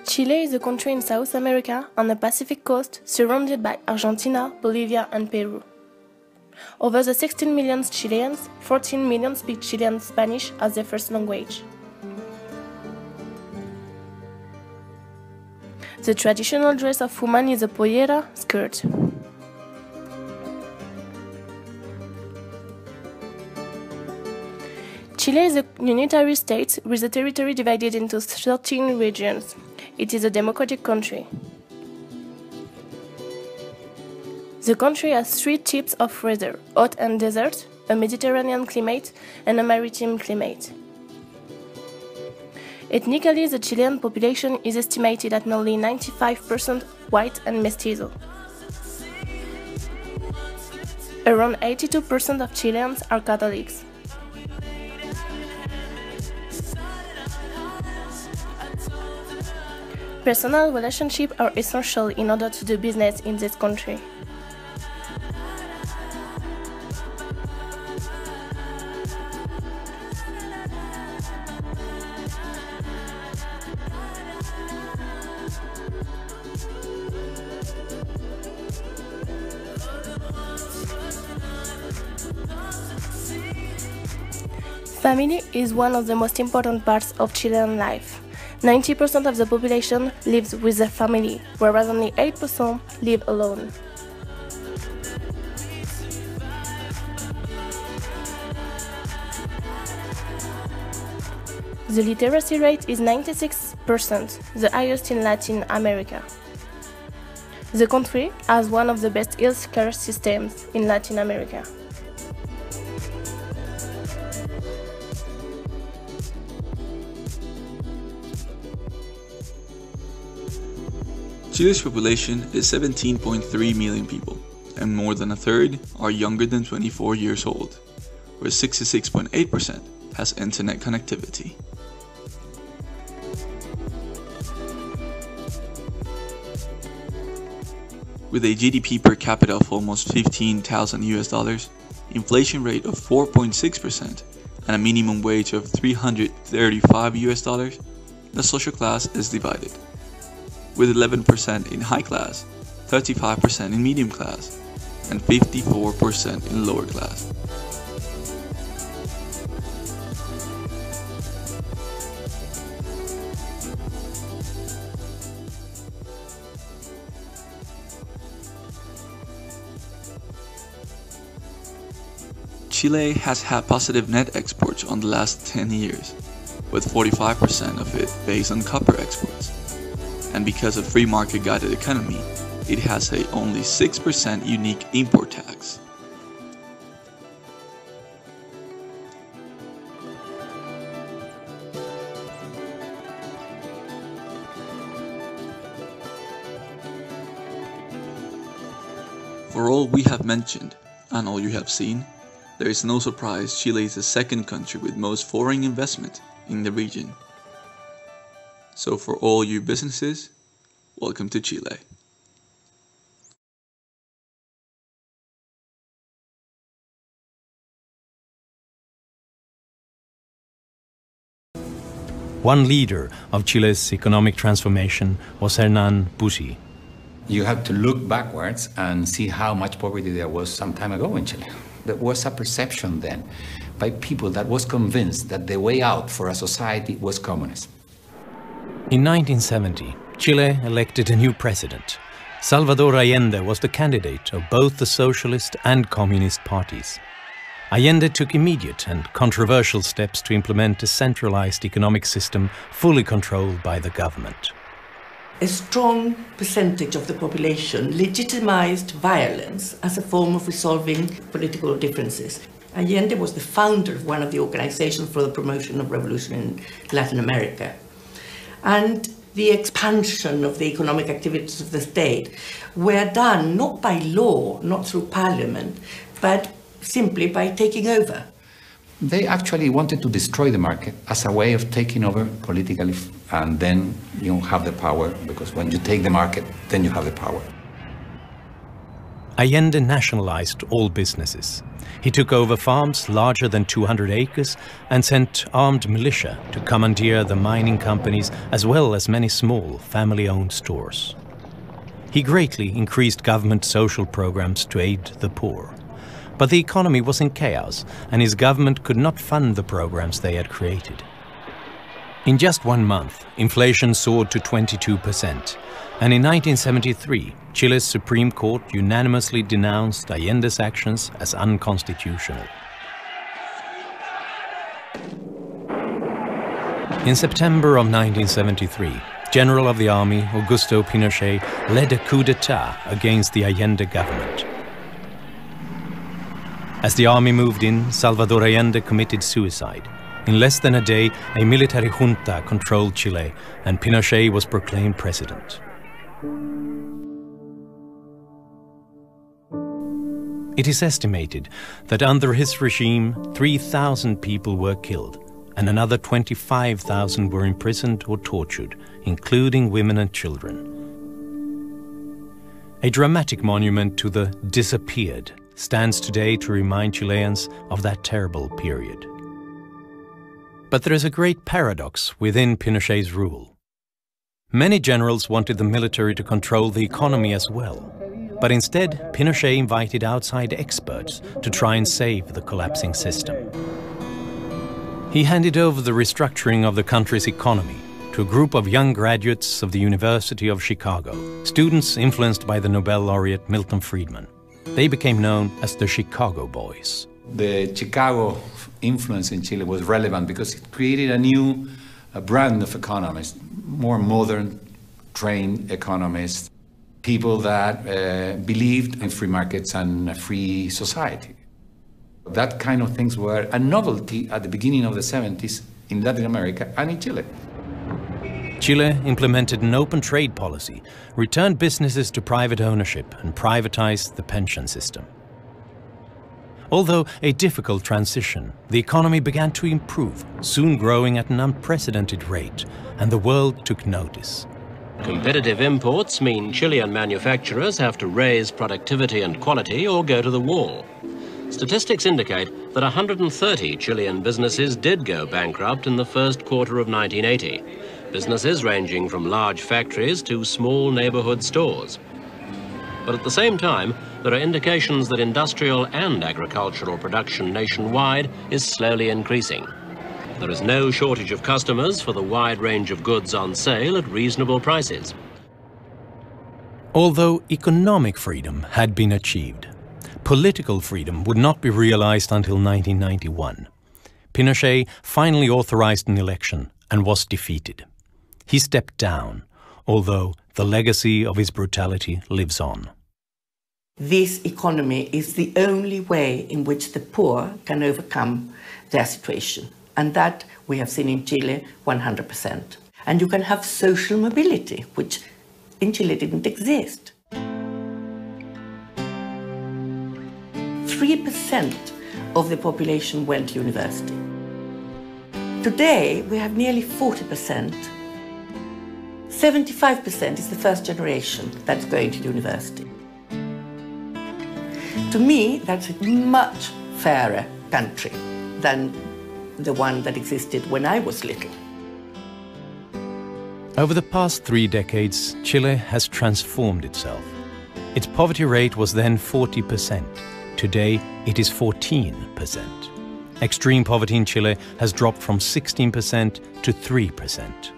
Chile is a country in South America on the Pacific coast, surrounded by Argentina, Bolivia, and Peru. Over the 16 million Chileans, 14 million speak Chilean Spanish as their first language. The traditional dress of women is a pollera skirt. Chile is a unitary state with a territory divided into 13 regions. It is a democratic country. The country has three types of weather: hot and desert, a Mediterranean climate, and a maritime climate. Ethnically, the Chilean population is estimated at nearly 95% white and mestizo. Around 82% of Chileans are Catholics. Personal relationships are essential in order to do business in this country. Family is one of the most important parts of Chilean life. 90% of the population lives with their family, whereas only 8% live alone. The literacy rate is 96%, the highest in Latin America. The country has one of the best healthcare systems in Latin America. Chile's population is 17.3 million people, and more than a third are younger than 24 years old, where 66.8% has internet connectivity. With a GDP per capita of almost $15,000, inflation rate of 4.6%, and a minimum wage of $335, the social class is divided, with 11% in high class, 35% in medium class, and 54% in lower class. Chile has had positive net exports on the last 10 years, with 45% of it based on copper exports. And because of free market guided economy, it has a only 6% unique import tax. For all we have mentioned, and all you have seen, there is no surprise Chile is the second country with most foreign investment in the region. So for all you businesses, welcome to Chile. One leader of Chile's economic transformation was Hernán Bussi. You have to look backwards and see how much poverty there was some time ago in Chile. There was a perception then by people that was convinced that the way out for a society was communism. In 1970, Chile elected a new president. Salvador Allende was the candidate of both the socialist and communist parties. Allende took immediate and controversial steps to implement a centralized economic system fully controlled by the government. A strong percentage of the population legitimized violence as a form of resolving political differences. Allende was the founder of one of the organizations for the promotion of revolution in Latin America. And the expansion of the economic activities of the state were done not by law, not through parliament, but simply by taking over. They actually wanted to destroy the market as a way of taking over politically, and then you have the power, because when you take the market, then you have the power. Allende nationalized all businesses. He took over farms larger than 200 acres and sent armed militia to commandeer the mining companies as well as many small family-owned stores. He greatly increased government social programs to aid the poor. But the economy was in chaos and his government could not fund the programs they had created. In just 1 month, inflation soared to 22%, and in 1973, Chile's Supreme Court unanimously denounced Allende's actions as unconstitutional. In September of 1973, General of the Army Augusto Pinochet led a coup d'etat against the Allende government. As the army moved in, Salvador Allende committed suicide. In less than a day, a military junta controlled Chile, and Pinochet was proclaimed president. It is estimated that under his regime, 3,000 people were killed, and another 25,000 were imprisoned or tortured, including women and children. A dramatic monument to the disappeared stands today to remind Chileans of that terrible period. But there is a great paradox within Pinochet's rule. Many generals wanted the military to control the economy as well, but instead Pinochet invited outside experts to try and save the collapsing system. He handed over the restructuring of the country's economy to a group of young graduates of the University of Chicago, students influenced by the Nobel laureate Milton Friedman. They became known as the Chicago Boys. The Chicago influence in Chile was relevant because it created a new brand of economists, more modern, trained economists, people that believed in free markets and a free society. That kind of things were a novelty at the beginning of the 70s in Latin America and in Chile. Chile implemented an open trade policy, returned businesses to private ownership, and privatized the pension system. Although a difficult transition, the economy began to improve, soon growing at an unprecedented rate, and the world took notice. Competitive imports mean Chilean manufacturers have to raise productivity and quality or go to the wall. Statistics indicate that 130 Chilean businesses did go bankrupt in the first quarter of 1980. Businesses ranging from large factories to small neighborhood stores. But at the same time, there are indications that industrial and agricultural production nationwide is slowly increasing. There is no shortage of customers for the wide range of goods on sale at reasonable prices. Although economic freedom had been achieved, political freedom would not be realized until 1991. Pinochet finally authorized an election and was defeated. He stepped down, although the legacy of his brutality lives on. This economy is the only way in which the poor can overcome their situation. And that we have seen in Chile 100%. And you can have social mobility, which in Chile didn't exist. 3% of the population went to university. Today, we have nearly 40%. 75% is the first generation that's going to university. To me, that's a much fairer country than the one that existed when I was little. Over the past 3 decades, Chile has transformed itself. Its poverty rate was then 40%. Today, it is 14%. Extreme poverty in Chile has dropped from 16% to 3%.